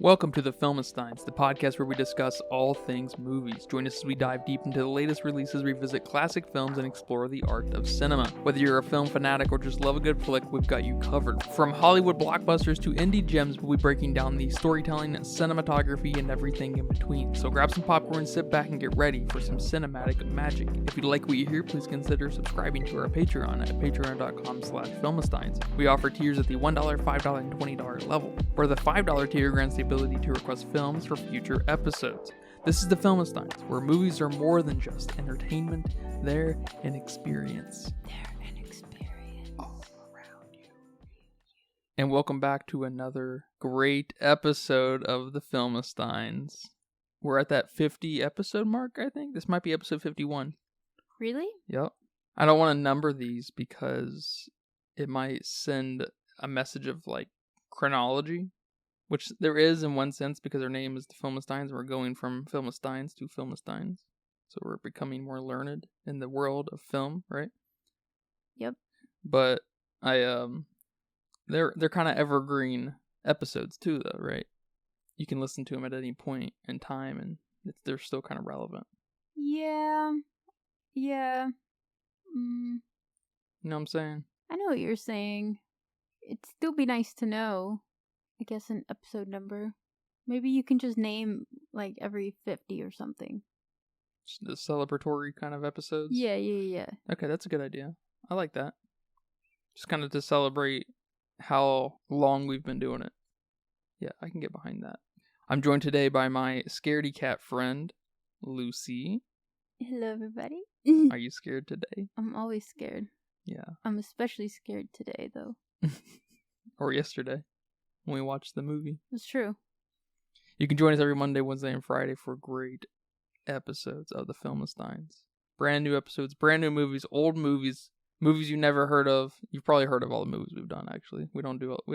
Welcome to the Filmistines, the podcast where we discuss all things movies. Join us as we dive deep into the latest releases, revisit classic films, and explore the art of cinema. Whether you're a film fanatic or just love a good flick, we've got you covered. From Hollywood blockbusters to indie gems, we'll be breaking down the storytelling, cinematography, and everything in between. So grab some popcorn, sit back, and get ready for some cinematic magic. If you like what you hear, please consider subscribing to our Patreon at patreon.com/filmistines. We offer tiers at the $1, $5, and $20 level. For the $5 tier grants the ability to request films for future episodes. This is the Filmistines, where movies are more than just entertainment, they're an experience. They're an experience. All around you. And welcome back to another great episode of the Filmistines. We're at that 50 episode mark, I think. This might be episode 51. Really? Yep. I don't want to number these because it might send a message of like chronology. Which there is in one sense because our name is the Filmistines and we're going from Filmistines to Filmistines. So we're becoming more learned in the world of film, right? Yep. But they're kind of evergreen episodes too though, right? You can listen to them at any point in time and they're still kind of relevant. Yeah. You know what I'm saying? I know what you're saying. It'd still be nice to know. I guess an episode number. Maybe you can just name like every 50 or something. The celebratory kind of episodes? Yeah. Okay, that's a good idea. I like that. Just kind of to celebrate how long we've been doing it. Yeah, I can get behind that. I'm joined today by my scaredy cat friend, Lucy. Hello, everybody. Are you scared today? I'm always scared. Yeah. I'm especially scared today, though. Or yesterday. When we watched the movie. It's true. You can join us every Monday, Wednesday, and Friday for great episodes of the Filmistines. Brand new episodes, brand new movies, old movies, movies you never heard of. You've probably heard of all the movies we've done. Actually, we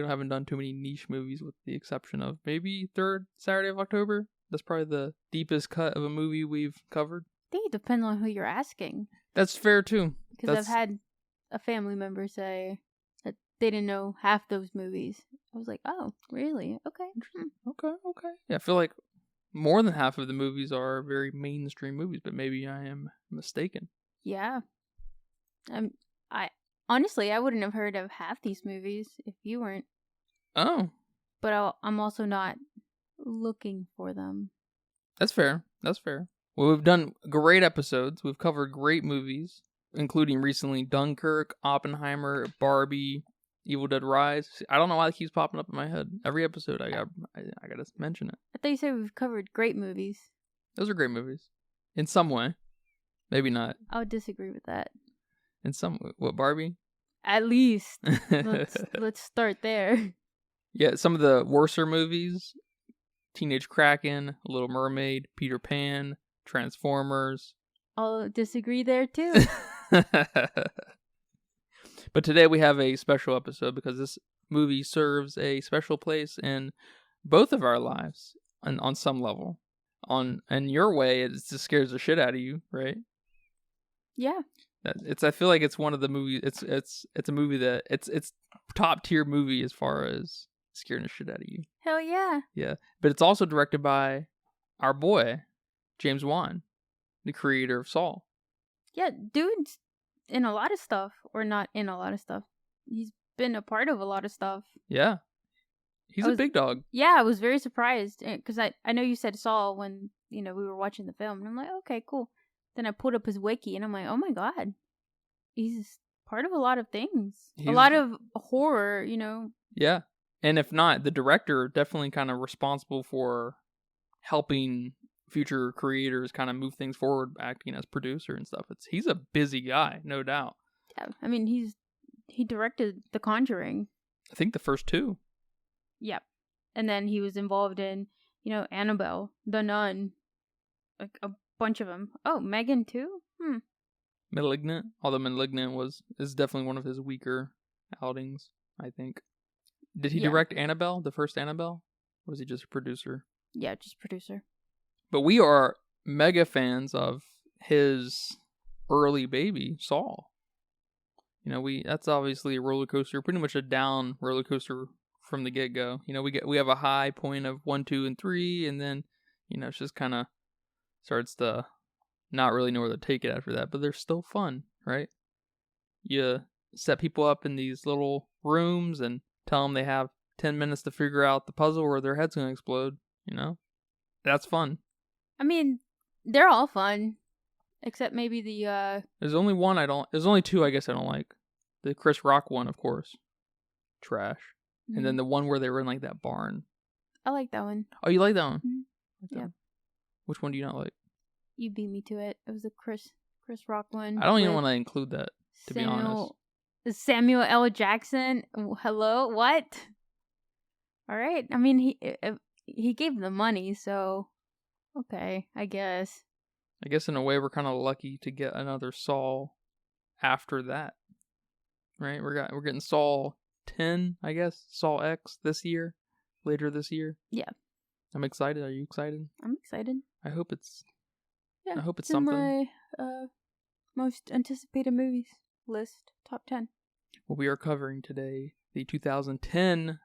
haven't done too many niche movies, with the exception of maybe third Saturday of October. That's probably the deepest cut of a movie we've covered. I think it depends on who you're asking. That's fair too. Because I've had a family member say that they didn't know half those movies. I was like, oh, really? Okay. Okay. Yeah, I feel like more than half of the movies are very mainstream movies, but maybe I am mistaken. Yeah. I honestly, I wouldn't have heard of half these movies if you weren't. Oh. But I'm also not looking for them. That's fair. Well, we've done great episodes. We've covered great movies, including recently Dunkirk, Oppenheimer, Barbie, Evil Dead Rise. I don't know why it keeps popping up in my head. Every episode I gotta mention it. I thought you said we've covered great movies. Those are great movies. In some way. Maybe not. I would disagree with that. In some way. What, Barbie? At least. Let's start there. Yeah, some of the worser movies. Teenage Kraken, Little Mermaid, Peter Pan, Transformers. I'll disagree there too. But today we have a special episode because this movie serves a special place in both of our lives on some level. In your way, it just scares the shit out of you, right? Yeah. I feel like it's one of the movies. It's a movie that it's top tier movie as far as scaring the shit out of you. Hell yeah. Yeah, but it's also directed by our boy James Wan, the creator of Saw. Yeah, dude's in a lot of stuff, or not in a lot of stuff. He's been a part of a lot of stuff. Yeah. He's a big dog. Yeah, I was very surprised because I know you said Saw when, we were watching the film, and I'm like, okay, cool. Then I pulled up his wiki and I'm like, oh my god. He's part of a lot of things. A lot of horror, Yeah. And if not, the director definitely kind of responsible for helping future creators kind of move things forward, acting as producer and stuff. He's a busy guy, no doubt. Yeah, I mean he directed The Conjuring. I think the first two. Yep. And then he was involved in, Annabelle, The Nun, like a bunch of them. Oh, Megan too? Malignant, although Malignant is definitely one of his weaker outings, I think. Did he direct Annabelle, the first Annabelle? Or was he just a producer? Yeah, just producer. But we are mega fans of his early baby, Saw. That's obviously a roller coaster, pretty much a down roller coaster from the get-go. We have a high point of 1, 2, and 3, and then it's just kind of starts to not really know where to take it after that. But they're still fun, right? You set people up in these little rooms and tell them they have 10 minutes to figure out the puzzle or their head's gonna explode. That's fun. I mean, they're all fun, except maybe the There's only one I don't. There's only two I guess I don't like. The Chris Rock one, of course, trash. Mm-hmm. And then the one where they were in like that barn. I like that one. Oh, you like that one? Mm-hmm. Yeah. Which one do you not like? You beat me to it. It was the Chris Rock one. I don't even want to include that, to be honest. Samuel L. Jackson. Hello, what? All right. I mean, he gave the money, so okay, I guess. I guess in a way we're kind of lucky to get another Saw after that, right? We're getting Saw 10, I guess, Saw X later this year. Yeah. I'm excited. Are you excited? I'm excited. I hope it's it's something. In my most anticipated movies list, top 10. Well, we are covering today the 2010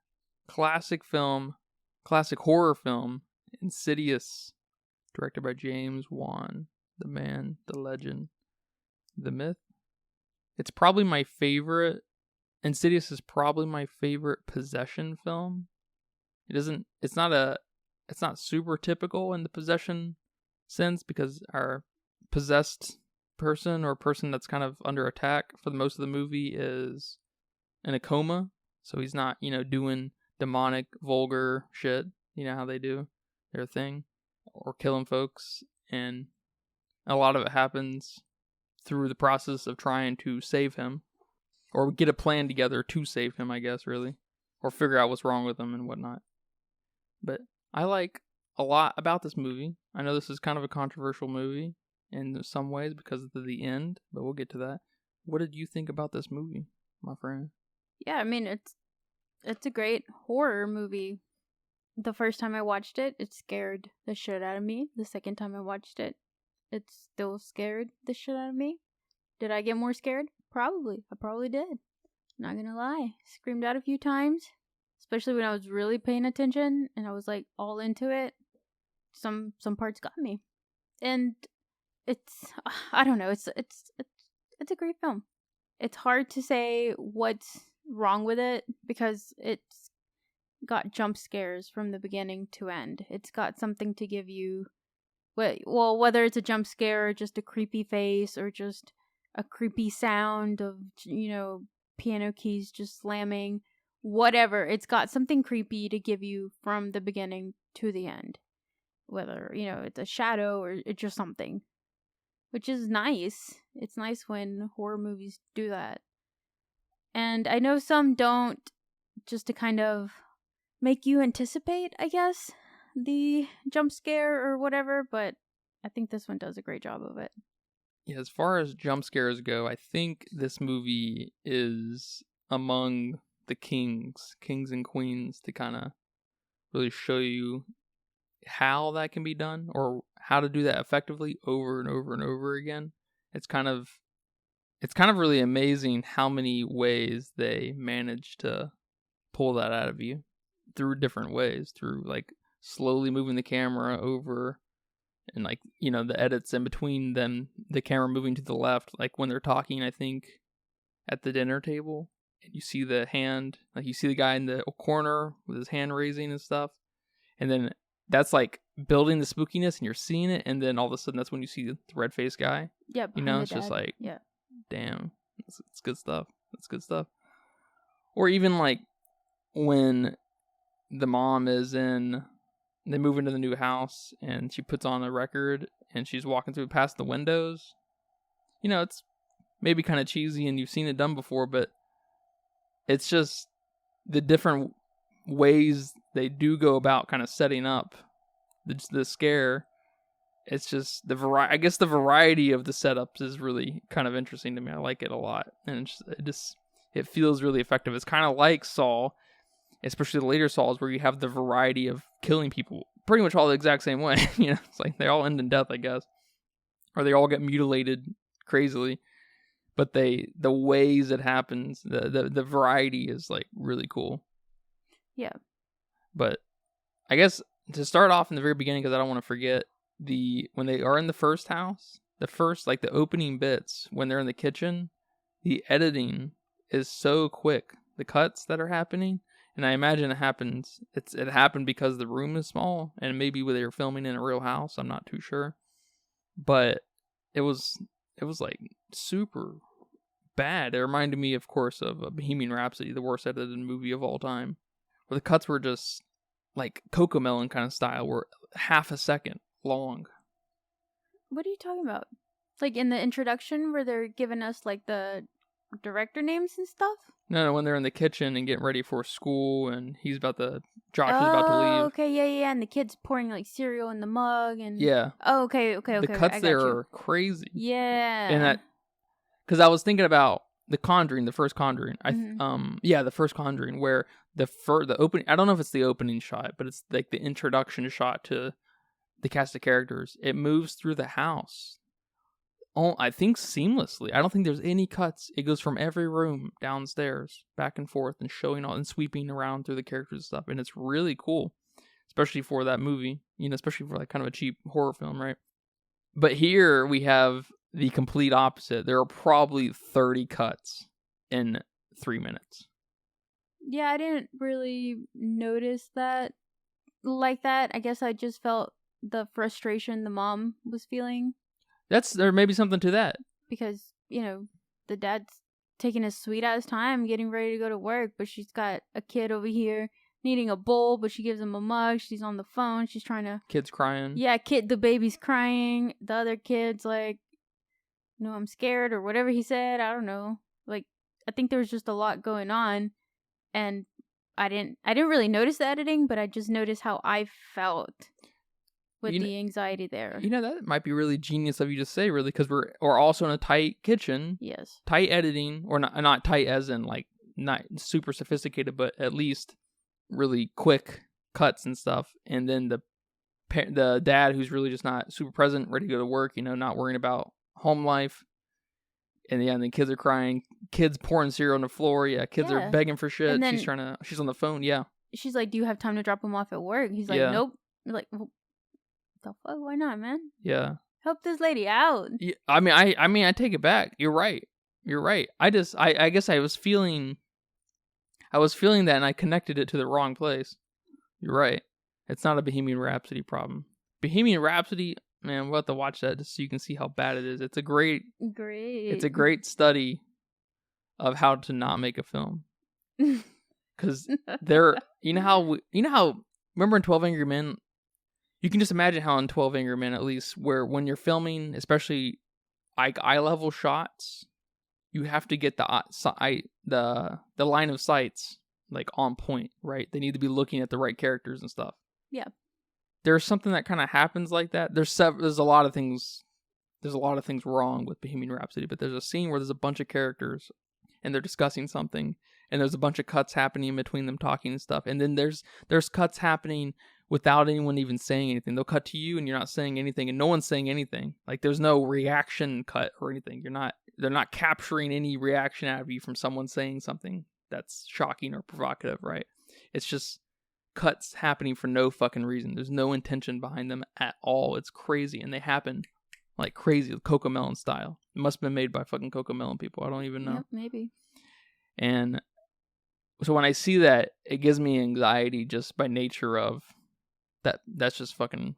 classic horror film, Insidious, directed by James Wan, the man, the legend, the myth. It's probably my favorite. Insidious is probably my favorite possession film. It's not super typical in the possession sense because our possessed person or person that's kind of under attack for the most of the movie is in a coma. So he's not, doing demonic, vulgar shit. You know how they do their thing or killing folks. And a lot of it happens through the process of trying to save him or get a plan together to save him, I guess, really, or figure out what's wrong with him and whatnot. But I like a lot about this movie. I know this is kind of a controversial movie in some ways because of the end, but we'll get to that. What did you think about this movie, my friend? Yeah, I mean, it's a great horror movie. The first time I watched it, it scared the shit out of me. The second time I watched it, it still scared the shit out of me. Did I get more scared? Probably. I probably did. Not gonna lie. Screamed out a few times. Especially when I was really paying attention and I was like all into it. Some parts got me. And I don't know, it's a great film. It's hard to say what's wrong with it because it's got jump scares from the beginning to end. It's got something to give you, whether it's a jump scare or just a creepy face or just a creepy sound of, piano keys just slamming, whatever. It's got something creepy to give you from the beginning to the end. Whether, it's a shadow or it's just something. Which is nice. It's nice when horror movies do that. And I know some don't, just to kind of make you anticipate, I guess, the jump scare or whatever, but I think this one does a great job of it. Yeah, as far as jump scares go, I think this movie is among the kings and queens to kind of really show you how that can be done or how to do that effectively over and over and over again. It's kind of really amazing how many ways they manage to pull that out of you through different ways, through like slowly moving the camera over and like, the edits in between them, the camera moving to the left, like when they're talking, I think at the dinner table and you see the hand, like you see the guy in the corner with his hand raising and stuff. And then that's like building the spookiness and you're seeing it. And then all of a sudden that's when you see the red faced guy. Yeah. It's just like, damn, it's good stuff. That's good stuff. Or even like when the mom they move into the new house and she puts on a record and she's walking through past the windows. It's maybe kind of cheesy and you've seen it done before, but it's just the different ways they do go about kind of setting up the scare. It's just the variety of the setups is really kind of interesting to me. I like it a lot, and it feels really effective. It's kind of like Saw, especially the later Saws, where you have the variety of killing people pretty much all the exact same way. It's like they all end in death, I guess, or they all get mutilated crazily. But the ways it happens, the variety is like really cool. Yeah. But I guess to start off in the very beginning, because I don't want to forget, when they are in the first house, the opening bits, when they're in the kitchen, the editing is so quick. The cuts that are happening, and I imagine it happened because the room is small, and maybe they were filming in a real house. I'm not too sure, but it was like super bad. It reminded me, of course, of Bohemian Rhapsody, the worst edited movie of all time, where the cuts were just like Cocomelon kind of style, were half a second long. What are you talking about? Like in the introduction where they're giving us like the director names and stuff? No, when they're in the kitchen and getting ready for school, and Jock is about to leave. Okay, yeah, and the kid's pouring like cereal in the mug, and yeah. Oh, okay. The cuts there are crazy. Yeah. And that, because I was thinking about The Conjuring, the first Conjuring. The first Conjuring, where the opening. I don't know if it's the opening shot, but it's like the introduction shot to the cast of characters. It moves through the house. I think seamlessly. I don't think there's any cuts. It goes from every room downstairs, back and forth, and showing all and sweeping around through the characters and stuff. And it's really cool, especially for that movie. Especially for like kind of a cheap horror film, right? But here we have the complete opposite. There are probably 30 cuts in 3 minutes. Yeah, I didn't really notice that like that. I guess I just felt the frustration the mom was feeling. There may be something to that. Because, the dad's taking a sweet ass time getting ready to go to work, but she's got a kid over here needing a bowl, but she gives him a mug. She's on the phone. She's trying to... Kid's crying. Yeah, the baby's crying. The other kid's like, I'm scared, or whatever he said. I don't know. Like, I think there was just a lot going on, and I didn't really notice the editing, but I just noticed how I felt with the anxiety there. That might be really genius of you to say, really, because we're also in a tight kitchen. Yes. Tight editing, or not tight as in like not super sophisticated, but at least really quick cuts and stuff. And then the dad, who's really just not super present, ready to go to work, not worrying about home life. And the kids are crying. Kids pouring cereal on the floor. Yeah, kids are begging for shit. And then she's on the phone. Yeah. She's like, "Do you have time to drop him off at work?" He's like, "Nope." I'm like, well, the fuck? Why not, man? Yeah. Help this lady out. Yeah, I take it back. You're right. I guess I was feeling that, and I connected it to the wrong place. You're right. It's not a Bohemian Rhapsody problem. Bohemian Rhapsody, man, we'll have to watch that just so you can see how bad it is. It's a great study of how to not make a film. Because remember in 12 Angry Men, you can just imagine how in 12 Angry Men, at least, where when you're filming, especially eye level shots, you have to get the line of sights like on point, right? They need to be looking at the right characters and stuff. Yeah. There's something that kind of happens like that. There's a lot of things wrong with Bohemian Rhapsody, but there's a scene where there's a bunch of characters and they're discussing something, and there's a bunch of cuts happening in between them talking and stuff. And then there's cuts happening without anyone even saying anything. They'll cut to you and you're not saying anything, and no one's saying anything. Like, there's no reaction cut or anything. They're not capturing any reaction out of you from someone saying something that's shocking or provocative, right? It's just cuts happening for no fucking reason. There's no intention behind them at all. It's crazy, and they happen like crazy, Cocomelon style. It must have been made by fucking Cocomelon people. I don't even know. Yep, maybe. And so when I see that, it gives me anxiety just by nature of that. That's just fucking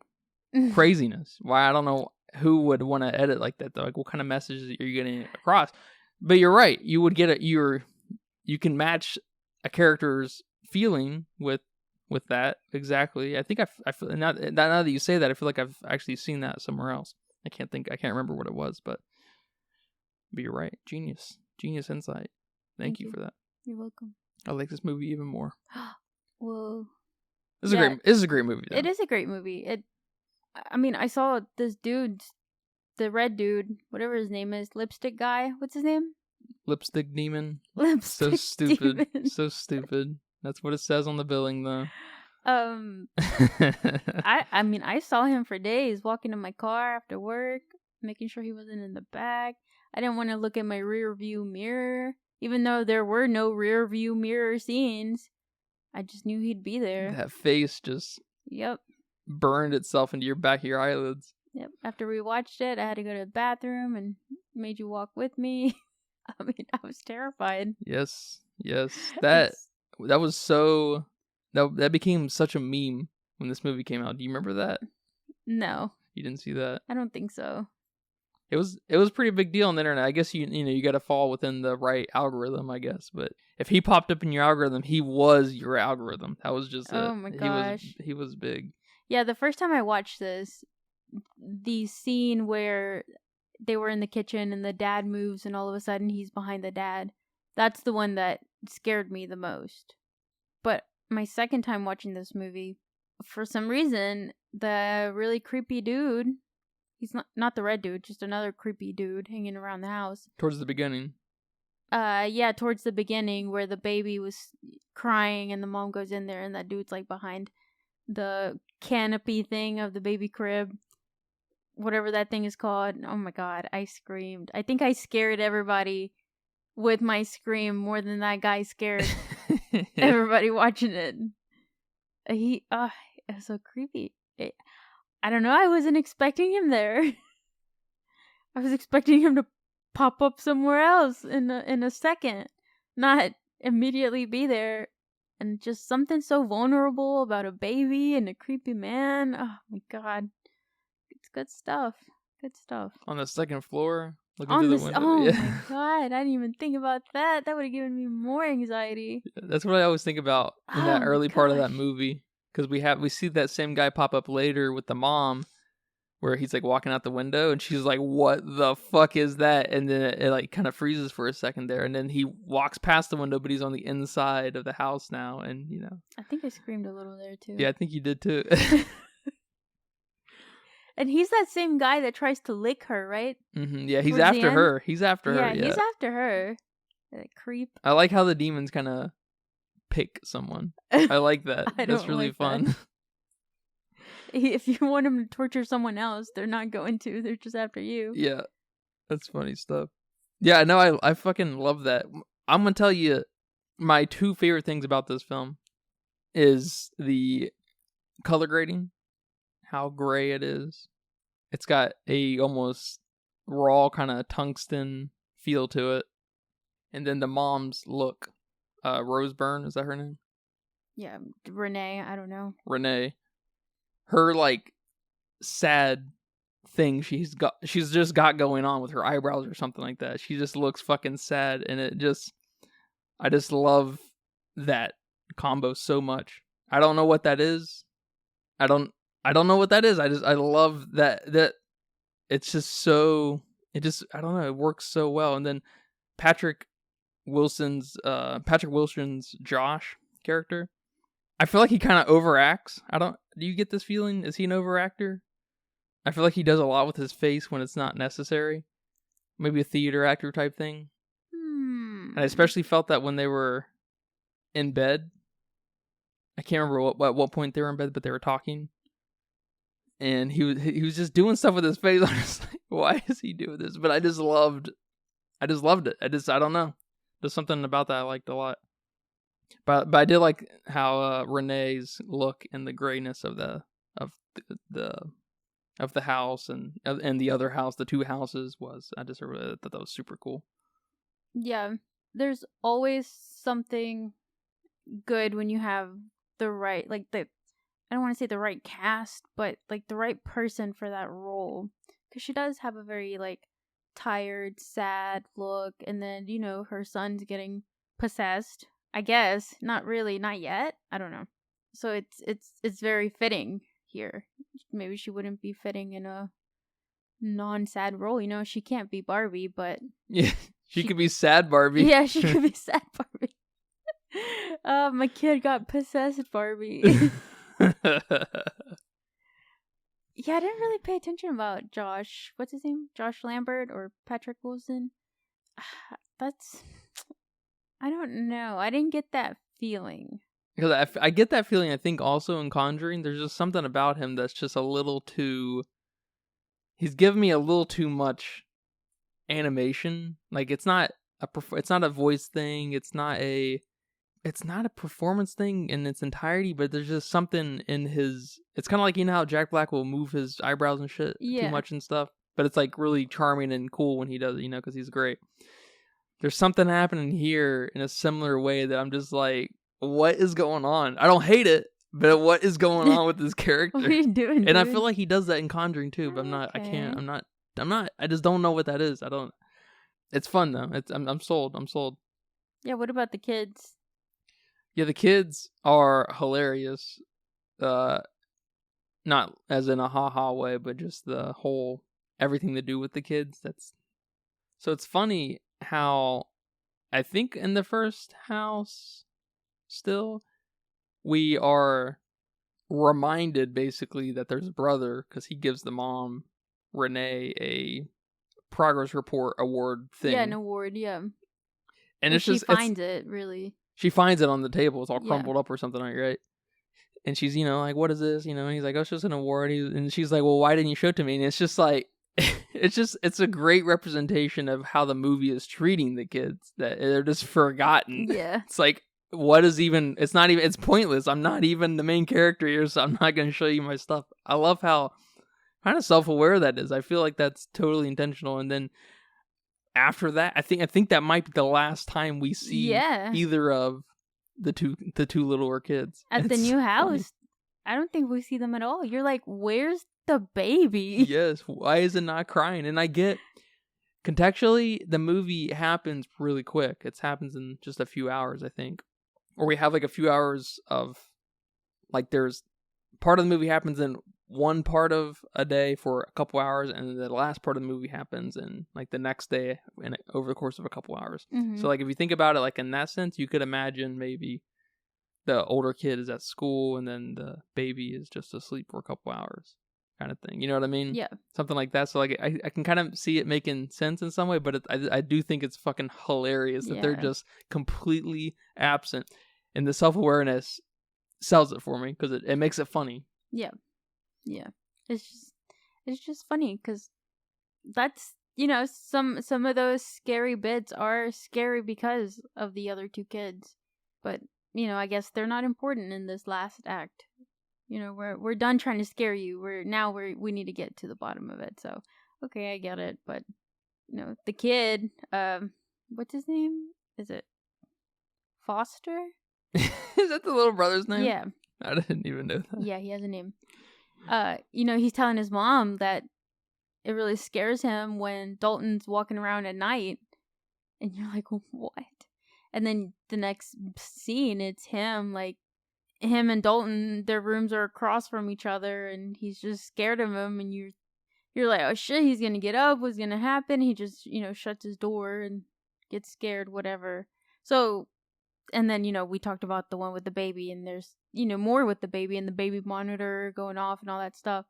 craziness. Why? I don't know who would want to edit like that though. Like, what kind of messages are you getting across? But you're right. You would get you can match a character's feeling with that exactly. I think I feel now that you say that, I feel like I've actually seen that somewhere else. I can't remember what it was, but you're right. Genius insight. Thank you for that. You're welcome. I like this movie even more. Whoa. This is a great movie though. It is a great movie. I saw this dude, the red dude, whatever his name is, lipstick guy. What's his name? Lipstick Demon. Lipstick So stupid. Demon. So stupid. That's what it says on the billing though. I saw him for days walking in my car after work, making sure he wasn't in the back. I didn't want to look at my rear view mirror, even though there were no rear view mirror scenes. I just knew he'd be there. That face just burned itself into your back of your eyelids. Yep. After we watched it, I had to go to the bathroom and made you walk with me. I mean, I was terrified. Yes. That was so... That became such a meme when this movie came out. Do you remember that? No. You didn't see that? I don't think so. It was a pretty big deal on the internet. I guess you got to fall within the right algorithm, I guess. But if he popped up in your algorithm, he was your algorithm. That was just oh my gosh. He was big. Yeah, the first time I watched this, the scene where they were in the kitchen and the dad moves and all of a sudden he's behind the dad, that's the one that scared me the most. But my second time watching this movie, for some reason, the really creepy dude, he's not the red dude, just another creepy dude hanging around the house. Towards the beginning. Yeah, towards the beginning where the baby was crying and the mom goes in there and that dude's like behind the canopy thing of the baby crib. Whatever that thing is called. Oh my god, I screamed. I think I scared everybody with my scream more than that guy scared everybody watching it. It was so creepy. I don't know, I wasn't expecting him there. I was expecting him to pop up somewhere else in a second, not immediately be there. And just something so vulnerable about a baby and a creepy man. Oh my god. It's good stuff. Good stuff. On the second floor, looking through the window. Oh my god, I didn't even think about that. That would have given me more anxiety. That's what I always think about in that early part of that movie. Because we see that same guy pop up later with the mom, where he's like walking out the window, and she's like, "What the fuck is that?" And then it like kind of freezes for a second there, and then he walks past the window, but he's on the inside of the house now, and I think I screamed a little there too. Yeah, I think you did too. And he's that same guy that tries to lick her, right? Mm-hmm. Yeah, he's after her. He's after her. Yeah, he's after her. That creep. I like how the demons kind of pick someone. I like that. That's really like fun. That. If you want them to torture someone else, they're not going to. They're just after you. Yeah, that's funny stuff. Yeah, no, I fucking love that. I'm gonna tell you my two favorite things about this film is the color grading, how gray it is. It's got a almost raw kind of tungsten feel to it, and then the mom's look. Rose Byrne, is that her name? Yeah, Renee. I don't know. Renee. Her like sad thing she's just got going on with her eyebrows or something like that. She just looks fucking sad, and I just love that combo so much. I don't know what that is. I don't know what that is. I love that it's just so I don't know, it works so well. And then Patrick Wilson's Josh character, I feel like he kind of overacts. Do you get this feeling? Is he an overactor? I feel like he does a lot with his face when it's not necessary. Maybe a theater actor type thing. And I especially felt that when they were in bed. I can't remember at what point they were in bed, but they were talking. And he was just doing stuff with his face. I was like, why is he doing this? But I just loved it. I don't know. There's something about that I liked a lot. But I did like how Renee's look and the grayness of the house and the other house, the two houses was. I just really thought that was super cool. Yeah, there's always something good when you have the right, like I don't want to say the right cast, but like the right person for that role, because she does have a very like tired, sad look, and then her son's getting possessed. I guess not really, not yet. I don't know. So it's very fitting here. Maybe she wouldn't be fitting in a non-sad role. She can't be Barbie, but yeah, she could be sad Barbie. Yeah, she could be sad Barbie. My kid got possessed Barbie. Yeah, I didn't really pay attention about Josh. What's his name? Josh Lambert or Patrick Wilson? I don't know. I didn't get that feeling. Because I get that feeling, I think, also in Conjuring. There's just something about him that's just a little too... He's given me a little too much animation. Like, it's not a voice thing. It's not a it's not a performance thing in its entirety, but there's just something in his. It's kind of like, you know how Jack Black will move his eyebrows and shit too much and stuff, but it's like really charming and cool when he does it, you know, because he's great. There's something happening here in a similar way that I'm just like, what is going on? I don't hate it, but what is going on with this character? What are you doing? And I feel like he does that in Conjuring too, but I'm not. Okay. I can't. I'm not. I just don't know what that is. I don't. It's fun though. I'm sold. I'm sold. Yeah. What about the kids? Yeah, the kids are hilarious. Not as in a ha-ha way, but just the whole everything to do with the kids. So it's funny how I think in the first house still we are reminded basically that there's a brother because he gives the mom Renee a progress report award thing. Yeah, an award. Yeah. And it's she just finds it really. She finds it on the table. It's all crumpled up or something, right? And she's, you know, like, what is this? You know, and he's like, oh, it's just an award. And she's like, well, why didn't you show it to me? And it's just like, it's a great representation of how the movie is treating the kids, that they're just forgotten. Yeah. It's like, what is even, it's pointless. I'm not even the main character here, so I'm not going to show you my stuff. I love how kind of self-aware that is. I feel like that's totally intentional. And then after that, I think that might be the last time we see either of the two littler kids at the new house. Funny. I don't think we see them at all. You're like, where's the baby? Yes, why is it not crying? And I get contextually the movie happens really quick. It happens in just a few hours, I think, or we have like a few hours of like there's part of the movie happens in one part of a day for a couple hours, and then the last part of the movie happens in like the next day over the course of a couple hours. So like if you think about it like in that sense, you could imagine maybe the older kid is at school and then the baby is just asleep for a couple hours kind of thing. You know what I mean? Yeah. Something like that. So like I can kind of see it making sense in some way, but I do think it's fucking hilarious that they're just completely absent, and the self-awareness sells it for me because it makes it funny. Yeah. Yeah, it's just funny because that's, you know, some of those scary bits are scary because of the other two kids, but you know, I guess they're not important in this last act. You know, we're done trying to scare you. We need to get to the bottom of it. So okay, I get it, but you know, the kid, what's his name? Is it Foster? Is that the little brother's name? Yeah, I didn't even know that. Yeah, he has a name. You know, he's telling his mom that it really scares him when Dalton's walking around at night, and you're like, what? And then the next scene, it's him and Dalton, their rooms are across from each other, and he's just scared of him, and you're like, oh shit, he's gonna get up, what's gonna happen? He just, you know, shuts his door and gets scared, whatever. So, and then, you know, we talked about the one with the baby, and there's, you know, more with the baby and the baby monitor going off and all that stuff.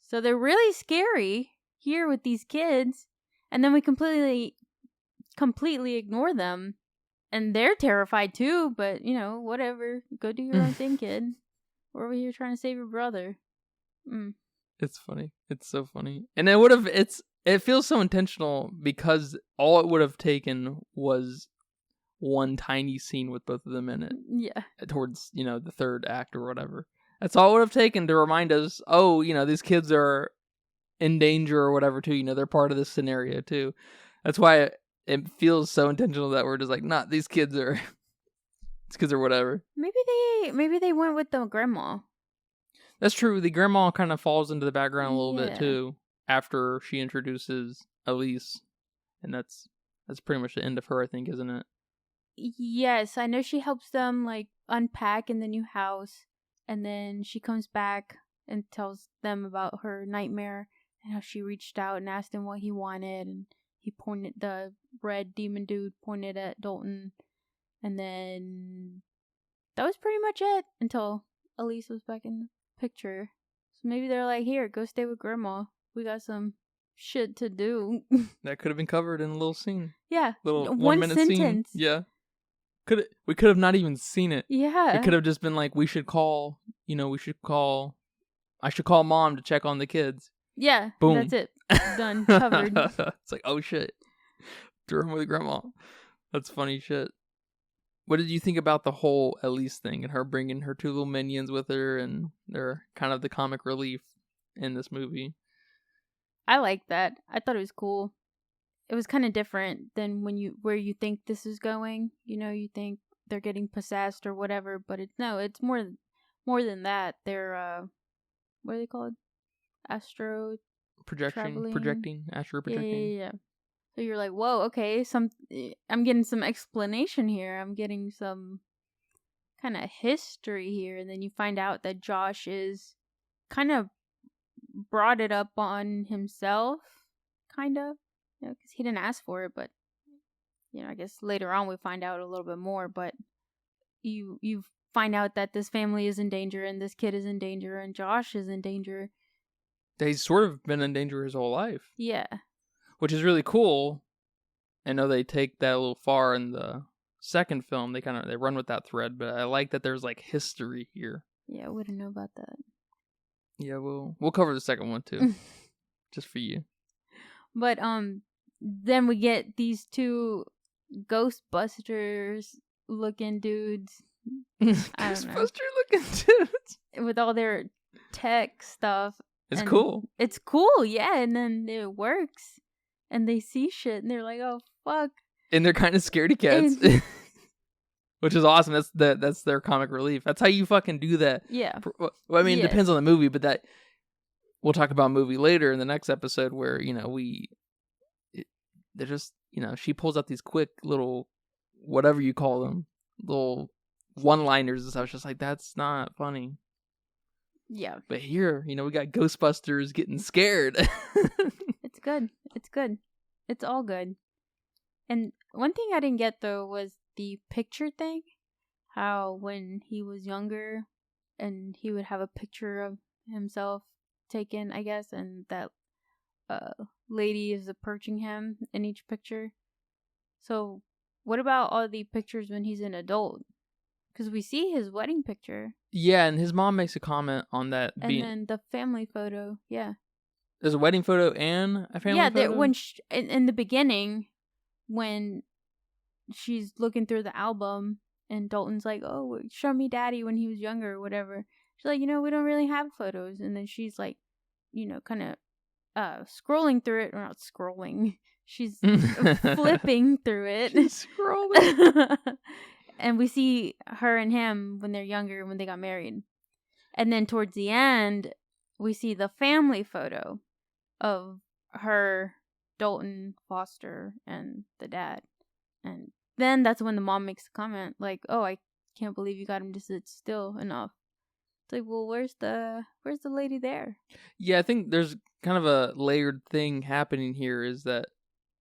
So they're really scary here with these kids, and then we completely ignore them, and they're terrified too, but, you know, whatever. Go do your own thing, kid. We're over here trying to save your brother. It's funny. It's so funny. And it feels so intentional because all it would have taken was one tiny scene with both of them in it. Yeah. Towards, you know, the third act or whatever. That's all it would have taken to remind us, oh, you know, these kids are in danger or whatever too. You know, they're part of this scenario too. That's why it feels so intentional that we're just like, nah, these kids are whatever. Maybe they went with the grandma. That's true. The grandma kind of falls into the background a little bit too after she introduces Elise. And that's pretty much the end of her, I think, isn't it? Yes, I know she helps them like unpack in the new house, and then she comes back and tells them about her nightmare and how she reached out and asked him what he wanted, and the red demon dude pointed at Dalton, and then that was pretty much it until Elise was back in the picture. So maybe they're like, here, go stay with grandma. We got some shit to do. That could have been covered in a little scene. Yeah. Little 1 minute scene. Yeah. We could have not even seen it. Yeah. It could have just been like, I should call mom to check on the kids. Yeah. Boom. That's it. Done. Covered. It's like, oh shit. Threw him with grandma. That's funny shit. What did you think about the whole Elise thing and her bringing her 2 little minions with her, and they're kind of the comic relief in this movie? I like that. I thought it was cool. It was kind of different than where you think this is going. You know, you think they're getting possessed or whatever, but it's more than that. They're what are they called? Astral Projecting, astral projecting. Yeah. So you're like, whoa, okay. I'm getting some explanation here. I'm getting some kind of history here, and then you find out that Josh is kind of brought it up on himself, kind of. You know, because he didn't ask for it, but you know, I guess later on we find out a little bit more. But you find out that this family is in danger, and this kid is in danger, and Josh is in danger. He's sort of been in danger his whole life. Yeah, which is really cool. I know they take that a little far in the second film. They run with that thread, but I like that there's like history here. Yeah, I wouldn't know about that. Yeah, we'll cover the second one too, just for you. But then we get these 2 Ghostbusters looking dudes. Ghostbuster looking dudes with all their tech stuff. It's cool. It's cool, yeah. And then it works, and they see shit, and they're like, "Oh fuck!" And they're kind of scaredy cats, which is awesome. That's their comic relief. That's how you fucking do that. Yeah. Well, I mean, it depends on the movie, but that we'll talk about a movie later in the next episode where they're just she pulls out these quick little whatever you call them little one-liners and stuff. It's just like, that's not funny. Yeah. But here, we got Ghostbusters getting scared. It's good. It's good. It's all good. And one thing I didn't get, though, was the picture thing. How when he was younger and he would have a picture of himself taken, I guess, and that lady is approaching him in each picture. So what about all the pictures when he's an adult? Because we see his wedding picture. Yeah, and his mom makes a comment on that. And then the family photo, yeah. There's a wedding photo and a family photo? Yeah, when in the beginning, when she's looking through the album, and Dalton's like, "Oh, show me daddy when he was younger," or whatever. She's like, we don't really have photos. And then she's like, kind of scrolling through it. Or not scrolling. She's flipping through it. She's scrolling. And we see her and him when they're younger, when they got married. And then towards the end, we see the family photo of her, Dalton, Foster, and the dad. And then that's when the mom makes a comment like, "Oh, I can't believe you got him to sit still enough." It's like, well, where's the lady there? Yeah, I think there's kind of a layered thing happening here. Is that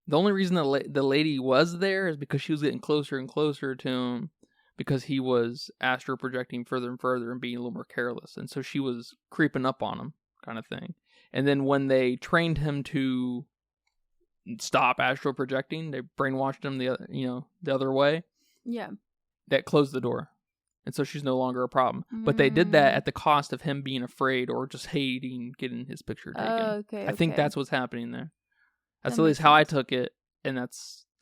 the only reason the lady was there is because she was getting closer and closer to him, because he was astral projecting further and further and being a little more careless, and so she was creeping up on him, kind of thing. And then when they trained him to stop astral projecting, they brainwashed him the other way. Yeah, that closed the door, and so she's no longer a problem. But they did that at the cost of him being afraid or just hating getting his picture taken. Okay. I think that's what's happening there. That's at least how I took it, and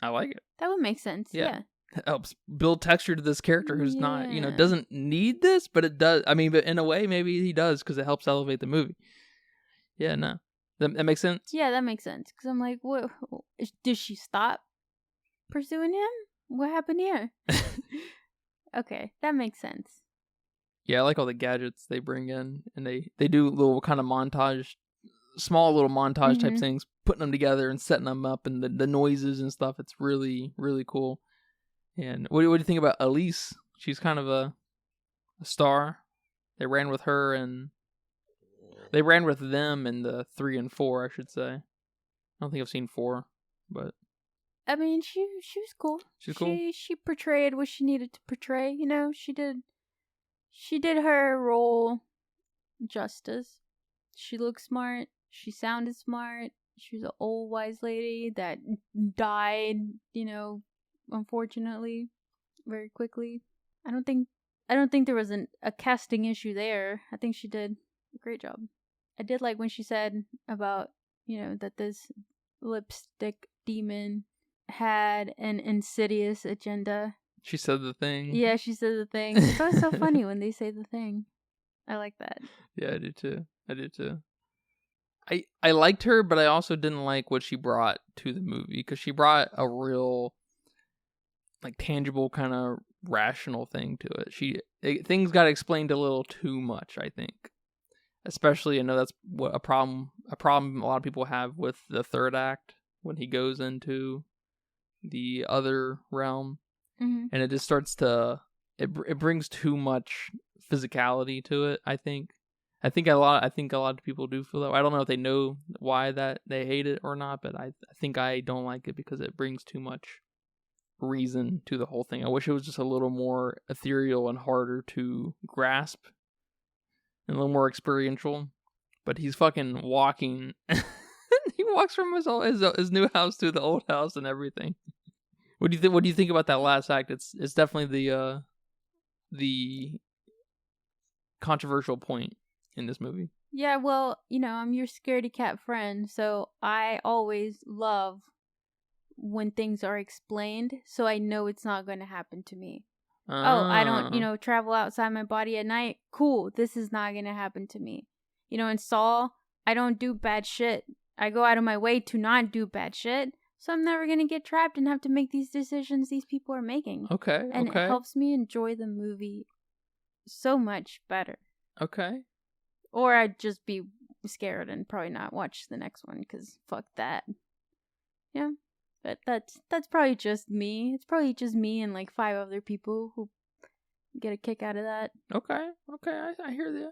I like it. That would make sense. Yeah. It helps build texture to this character who's not, doesn't need this, but it does. I mean, but in a way, maybe he does because it helps elevate the movie. Yeah, no. That makes sense? Yeah, that makes sense. Because I'm like, what? Did she stop pursuing him? What happened here? Okay, that makes sense. Yeah, I like all the gadgets they bring in, and they do little kind of montage, small little montage type things, putting them together and setting them up, and the noises and stuff. It's really, really cool. And what do you think about Elise? She's kind of a star. They ran with her, and they ran with them in the 3 and 4, I should say. I don't think I've seen 4, but I mean, she was cool. She's cool. She portrayed what she needed to portray. She did her role justice. She looked smart. She sounded smart. She was an old wise lady that died, unfortunately, very quickly. I don't think there was a casting issue there. I think she did a great job. I did like when she said about, that this lipstick demon had an insidious agenda. She said the thing. Yeah, she said the thing. It's always so funny when they say the thing. I like that. Yeah, I do too. I liked her, but I also didn't like what she brought to the movie, because she brought a real, like, tangible kind of rational thing to it. Things got explained a little too much, I think. Especially, I know that's what a problem a lot of people have with the third act, when he goes into the other realm, and it just starts to it brings too much physicality to it. I think a lot of people do feel that way. I don't know if they know why that they hate it or not, but I think I don't like it because it brings too much reason to the whole thing. I wish it was just a little more ethereal and harder to grasp and a little more experiential. But he's fucking walking. He walks from his new house to the old house and everything. What do you think about that last act? It's definitely the controversial point in this movie. Yeah, well, I'm your scaredy cat friend, so I always love when things are explained, so I know it's not going to happen to me. I don't, travel outside my body at night. Cool, this is not going to happen to me. In Saw, I don't do bad shit. I go out of my way to not do bad shit, so I'm never going to get trapped and have to make these decisions these people are making. Okay, and it helps me enjoy the movie so much better. Okay. Or I'd just be scared and probably not watch the next one, because fuck that. Yeah. But that's probably just me. It's probably just me and like 5 other people who get a kick out of that. Okay. I hear that.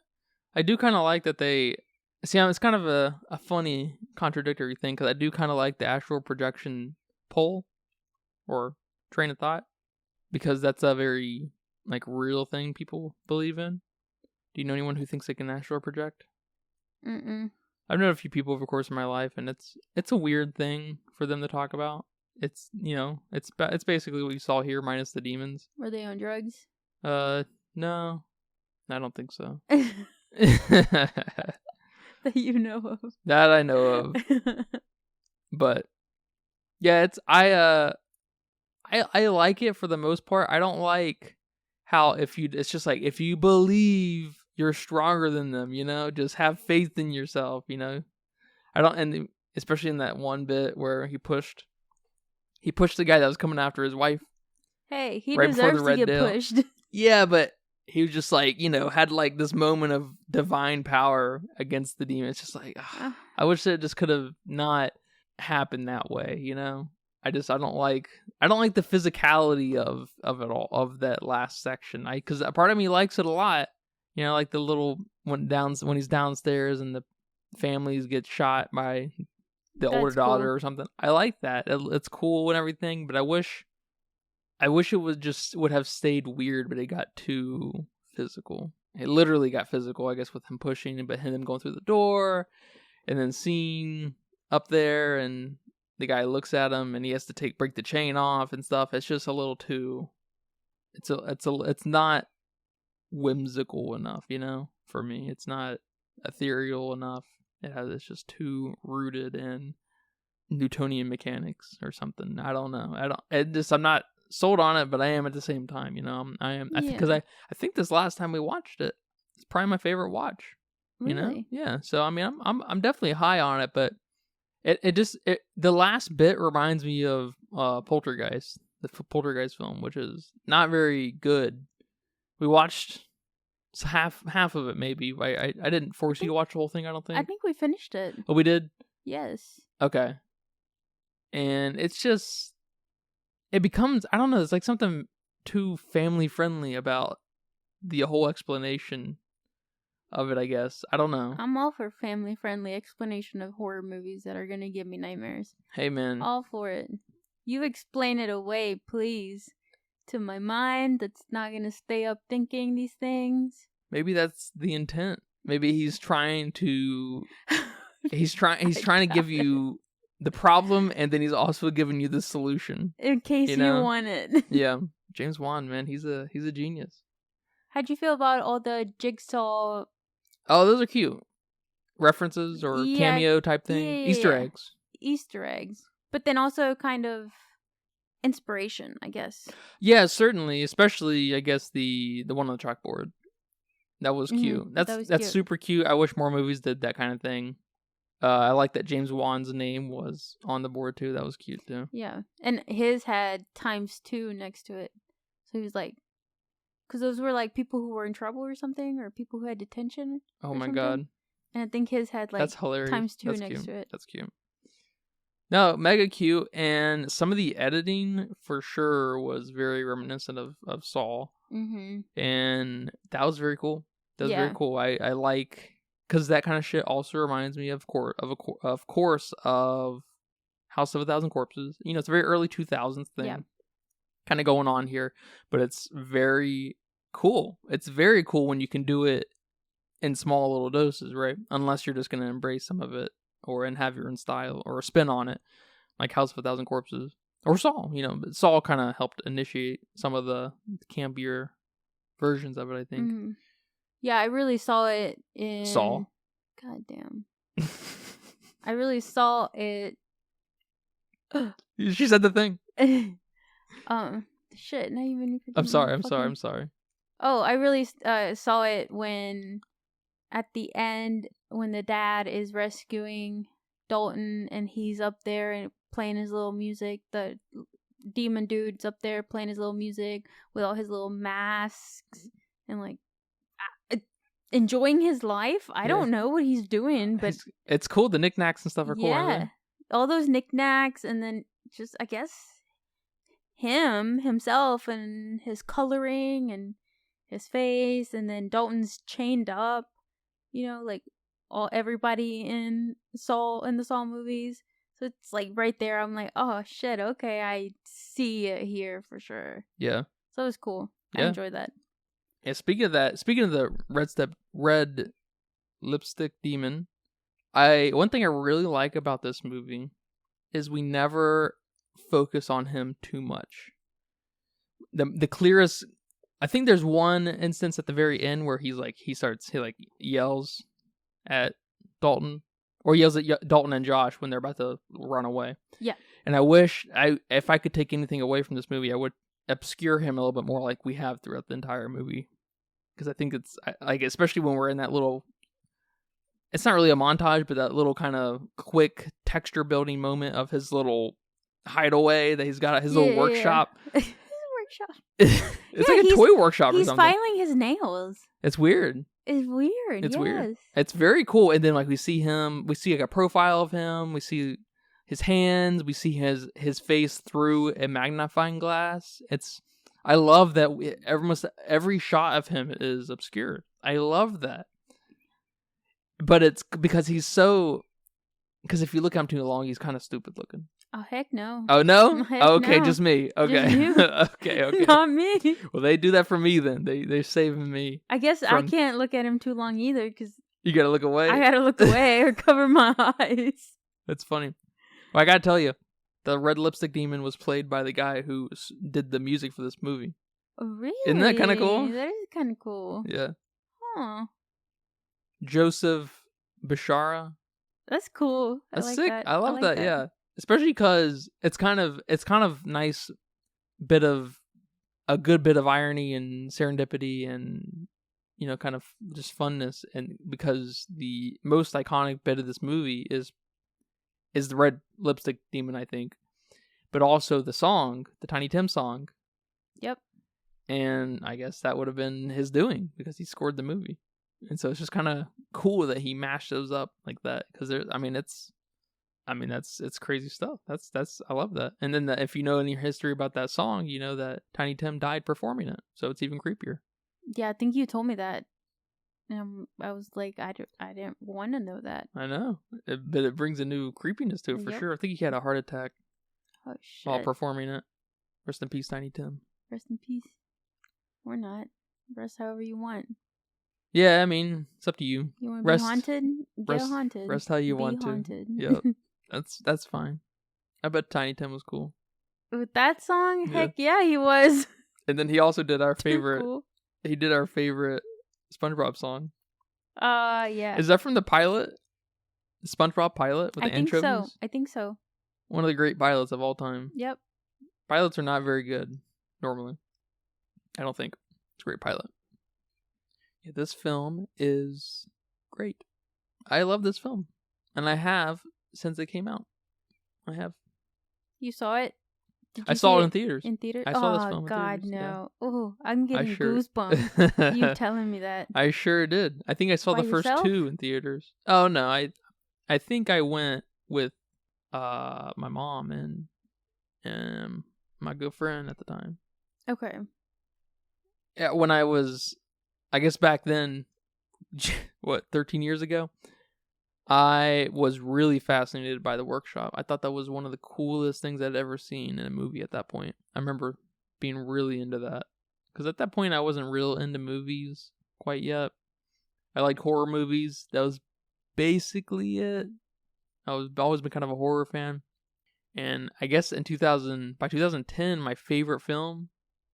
I do kind of like that they... See, it's kind of a funny, contradictory thing, because I do kind of like the astral projection pull, or train of thought, because that's a very, like, real thing people believe in. Do you know anyone who thinks they can astral project? Mm-mm. I've known a few people over the course of my life, and it's a weird thing for them to talk about. It's, it's basically what you saw here, minus the demons. Were they on drugs? No. I don't think so. That you know of. That I know of. But yeah, I like it for the most part. I don't like how it's just like, if you believe you're stronger than them, just have faith in yourself, I don't, and especially in that one bit where he pushed the guy that was coming after his wife. Hey, he right deserves to get pushed. Yeah, but he was just like, had like this moment of divine power against the demon. It's just like, I wish it just could have not happened that way, I don't like the physicality of it all, of that last section. Because a part of me likes it a lot, like the little when he's downstairs and the families get shot by the older daughter or something. I like that. It's cool and everything, but I wish it would have stayed weird, but it got too physical. It literally got physical, I guess, with him pushing, but him going through the door, and then seeing up there, and the guy looks at him, and he has to break the chain off and stuff. It's just a little too. It's not whimsical enough, for me. It's not ethereal enough. It's just too rooted in Newtonian mechanics or something. I don't know. I'm not sold on it, but I am at the same time. I am. Because I think this last time we watched it, it's probably my favorite watch. Really? Yeah. So I mean, I'm definitely high on it, but the last bit reminds me of Poltergeist, the Poltergeist film, which is not very good. We watched half of it, maybe. I didn't force you to watch the whole thing, I don't think. I think we finished it. Oh, we did? Yes. Okay. And it's just, it becomes, I don't know, it's like something too family friendly about the whole explanation of it, I guess. I don't know. I'm all for family friendly explanation of horror movies that are gonna give me nightmares. Hey, man. All for it. You explain it away, please, to my mind that's not gonna stay up thinking these things. Maybe that's the intent. Maybe he's trying to he's trying to give you the problem, and then he's also giving you the solution in case you want it. Yeah. James Wan, man, he's a genius. How'd you feel about all the Jigsaw? Oh, those are cute references or cameo type thing. Yeah. Easter eggs. Easter eggs. But then also kind of inspiration, I guess. Yeah, certainly. Especially, I guess, the one on the chalkboard. That was cute. That's cute. super cute. I wish more movies did that kind of thing. I like that James Wan's name was on the board too. That was cute too. Yeah, and his had ×2 next to it. So he was like, because those were like people who were in trouble or something, or people who had detention. Oh my god! And I think his had like that's hilarious. ×2 next to it. That's cute. No, mega cute, and some of the editing for sure was very reminiscent of Saw, and that was very cool. That was very cool. I like. Because that kind of shit also reminds me, of course, of House of a Thousand Corpses. You know, it's a very early 2000s thing kind of going on here. But it's very cool. It's very cool when you can do it in small little doses, right? Unless you're just going to embrace some of it and have your own style or a spin on it. Like House of a Thousand Corpses. Or Saw, you know. But Saw kind of helped initiate some of the campier versions of it, I think. Mm-hmm. Yeah, I really saw it in... Saw? God damn. I really saw it... She said the thing. Shit, not even... I'm sorry. Oh, I really saw it when... At the end, when the dad is rescuing Dalton, and he's up there and playing his little music. The demon dude's up there playing his little music with all his little masks and like... enjoying his life. I don't know what he's doing, but it's cool. The knickknacks and stuff are cool. Yeah, all those knickknacks, and then just I guess himself, and his coloring and his face, and then Dalton's chained up. You know, like everybody in the Saw movies. So it's like right there. I'm like, oh shit, okay, I see it here for sure. Yeah. So it was cool. I enjoyed that. Yeah, speaking of the red lipstick demon, one thing I really like about this movie is we never focus on him too much. The clearest, I think there's one instance at the very end where he yells at Dalton, or yells at Dalton and Josh when they're about to run away. Yeah. And I wish if I could take anything away from this movie, I would obscure him a little bit more like we have throughout the entire movie. Because I think it's, like, especially when we're in that little, it's not really a montage, but that little kind of quick texture building moment of his little hideaway that he's got at his little workshop. His workshop. It's like a toy workshop or something. He's filing his nails. It's weird. It's weird. It's weird. It's very cool. And then like we see like a profile of him. We see his hands. We see his face through a magnifying glass. I love that almost every shot of him is obscured. I love that. But it's because because if you look at him too long, he's kind of stupid looking. Oh, heck no. Oh, no? Heck okay, no. Just me. Okay. Just okay. Not me. Well, they do that for me then. They're saving me. I guess I can't look at him too long either because... You gotta look away? I gotta look away or cover my eyes. That's funny. Well, I gotta tell you, the red lipstick demon was played by the guy who did the music for this movie. Oh, really? Isn't that kind of cool? That is kind of cool. Yeah. Huh. Joseph Bishara. That's cool. That's like sick. That. I love that. Yeah. Especially because it's kind of nice bit of a good bit of irony and serendipity and, you know, kind of just funness. And because the most iconic bit of this movie is the red lipstick demon, I think, but also the song, the Tiny Tim song. Yep. And I guess that would have been his doing because he scored the movie. And so it's just kind of cool that he mashed those up like that because it's crazy stuff. I love that. And then if you know any history about that song, you know that Tiny Tim died performing it. So it's even creepier. Yeah, I think you told me that. I was like, I didn't want to know that. I know. But it brings a new creepiness to it for sure. I think he had a heart attack while performing it. Rest in peace, Tiny Tim. Rest in peace. Or not. Rest however you want. Yeah, I mean, it's up to you. You want to be haunted? Get haunted. Rest how you want haunted. Yeah, that's fine. I bet Tiny Tim was cool. With that song? Heck yeah, he was. And then he also did our favorite. Cool. He did our favorite SpongeBob song. Yeah. Is that from the pilot? The SpongeBob pilot with the anchovies? I think so. One of the great pilots of all time. Yep. Pilots are not very good, normally. I don't think. It's a great pilot. Yeah, this film is great. I love this film. And I have since it came out. I have. You saw it? I saw it in theaters. In theaters? I saw this film in God, theaters. No. Yeah. Oh, I'm getting goosebumps. You telling me that. I sure did. I think I saw By the first yourself? 2 in theaters. Oh no, I think I went with my mom and my good friend at the time. Okay. Yeah, when I was, I guess back then, 13 years ago, I was really fascinated by the workshop. I thought that was one of the coolest things I'd ever seen in a movie at that point. I remember being really into that. Because at that point, I wasn't real into movies quite yet. I liked horror movies. That was basically it. I've always been kind of a horror fan. And I guess by 2010, my favorite film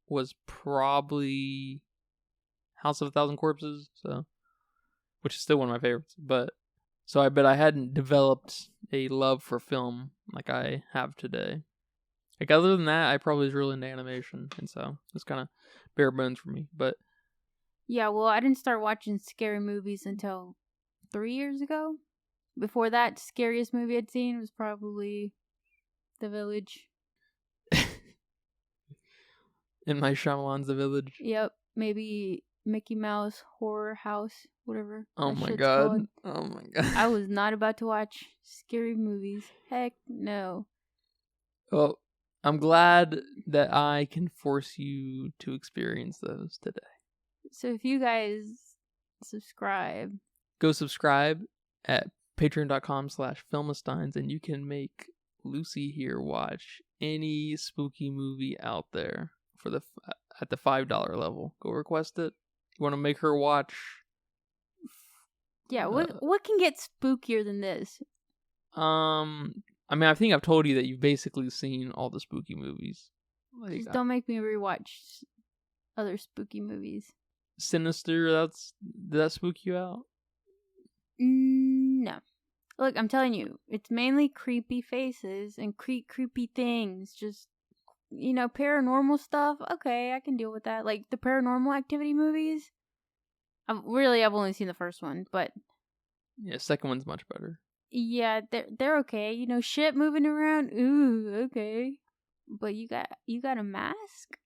was probably House of a Thousand Corpses, which is still one of my favorites. So I bet I hadn't developed a love for film like I have today. Like other than that, I probably was really into animation, and so it's kind of bare bones for me. But yeah, well, I didn't start watching scary movies until 3 years ago. Before that, scariest movie I'd seen was probably The Village. in my Shyamalan's The Village. Yep, maybe Mickey Mouse Horror House, whatever. Oh my god! Oh my god! I was not about to watch scary movies. Heck no. Well, I'm glad that I can force you to experience those today. So if you guys subscribe, go subscribe at patreon.com/filmistines, and you can make Lucy here watch any spooky movie out there at the $5 level. Go request it. You want to make her watch? Yeah. What can get spookier than this? I mean, I think I've told you that you've basically seen all the spooky movies. Like, just don't make me rewatch other spooky movies. Sinister, did that spook you out? No. Look, I'm telling you, it's mainly creepy faces and creepy things. Just, paranormal stuff. Okay, I can deal with that. Like the Paranormal Activity movies. I've only seen the first one, but yeah, second one's much better. Yeah, they're okay. Shit moving around. Ooh, okay. But you got a mask?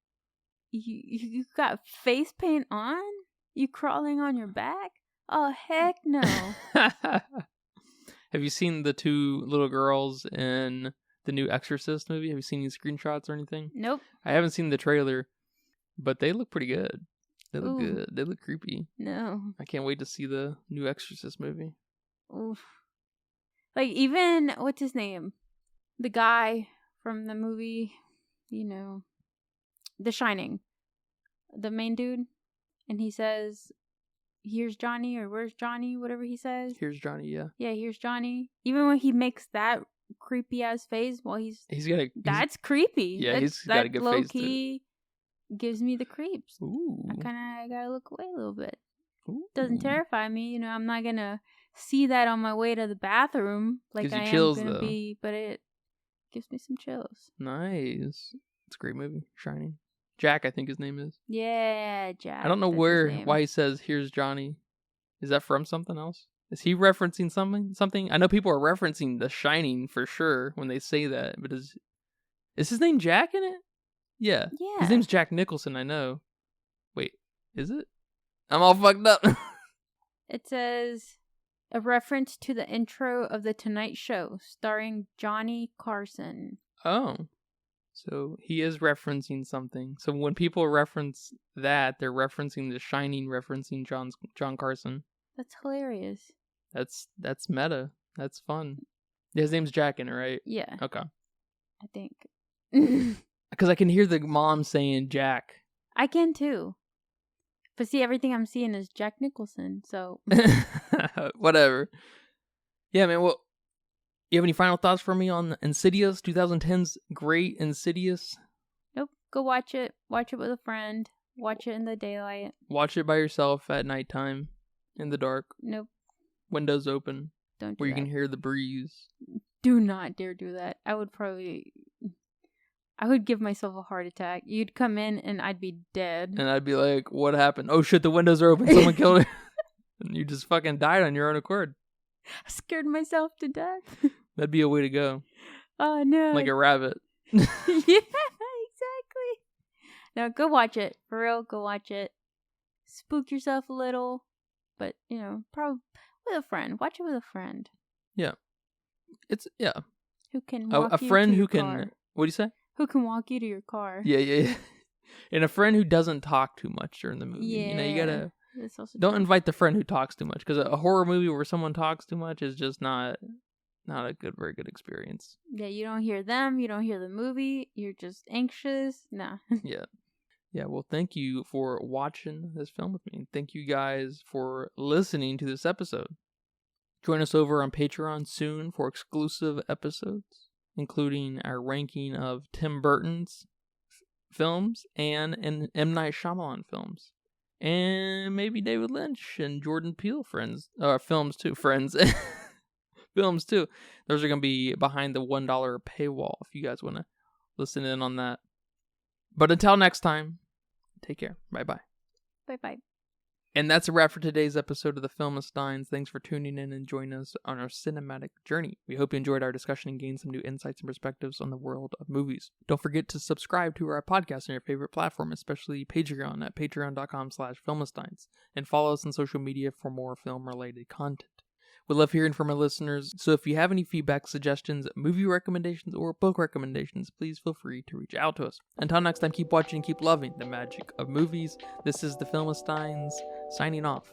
You got face paint on? You crawling on your back? Oh, heck no. Have you seen the 2 little girls in the new Exorcist movie? Have you seen any screenshots or anything? Nope. I haven't seen the trailer, but they look pretty good. They look good. They look creepy. No. I can't wait to see the new Exorcist movie. Oof. Like, even, what's his name? The guy from the movie, The Shining. The main dude. And he says, here's Johnny, or where's Johnny, whatever he says. Here's Johnny, yeah. Yeah, here's Johnny. Even when he makes that creepy ass face while that's creepy. Yeah, he's got a good face too. Low-key gives me the creeps. Ooh. I kind of gotta look away a little bit. Ooh. Doesn't terrify me. I'm not gonna see that on my way to the bathroom like gives you I chills, am gonna though. be, but it gives me some chills. Nice. It's a great movie. Shining. Jack, I think his name is. Yeah, Jack. I don't know why he says here's Johnny. Is that from something else? Is he referencing something? I know people are referencing The Shining for sure when they say that, but is his name Jack in it? Yeah. Yeah. His name's Jack Nicholson, I know. Wait, is it? I'm all fucked up. It says a reference to the intro of The Tonight Show starring Johnny Carson. Oh. So he is referencing something. So when people reference that, they're referencing The Shining, referencing John Carson. That's hilarious. That's meta. That's fun. His name's Jack in it, right? Yeah. Okay. I think. Because I can hear the mom saying Jack. I can too. But see, everything I'm seeing is Jack Nicholson, so. Whatever. Yeah, man, well, you have any final thoughts for me on Insidious, 2010's great Insidious? Nope. Go watch it. Watch it with a friend. Watch it in the daylight. Watch it by yourself at nighttime, in the dark. Nope. Windows open. Don't do where you that. can hear the breeze. Do not dare do that. I would probably I would give myself a heart attack. You'd come in and I'd be dead. And I'd be like, what happened? Oh shit, the windows are open. Someone killed her. And you just fucking died on your own accord. I scared myself to death. That'd be a way to go. Oh, no. Like a rabbit. Yeah, exactly. No, go watch it. For real, go watch it. Spook yourself a little. But, probably with a friend. Watch it with a friend. Yeah. Yeah. Who can walk a you friend to who your can... car. What do you say? Who can walk you to your car. Yeah. And a friend who doesn't talk too much during the movie. Yeah. You gotta... Don't Don't invite the friend who talks too much, because a horror movie where someone talks too much is just not a very good experience. Yeah, you don't hear them, you don't hear the movie, you're just anxious. Nah. Yeah, well, thank you for watching this film with me. Thank you guys for listening to this episode. Join us over on Patreon soon for exclusive episodes, including our ranking of Tim Burton's films and M. Night Shyamalan films. And maybe David Lynch and Jordan Peele films too. Films too. Those are going to be behind the $1 paywall if you guys want to listen in on that. But until next time, take care. Bye-bye. Bye-bye. And that's a wrap for today's episode of the Filmistines. Thanks for tuning in and joining us on our cinematic journey. We hope you enjoyed our discussion and gained some new insights and perspectives on the world of movies. Don't forget to subscribe to our podcast on your favorite platform, especially Patreon at patreon.com/Filmistines, and follow us on social media for more film-related content. We love hearing from our listeners, so if you have any feedback, suggestions, movie recommendations, or book recommendations, please feel free to reach out to us. Until next time, keep watching and keep loving the magic of movies. This is the Filmistines, signing off.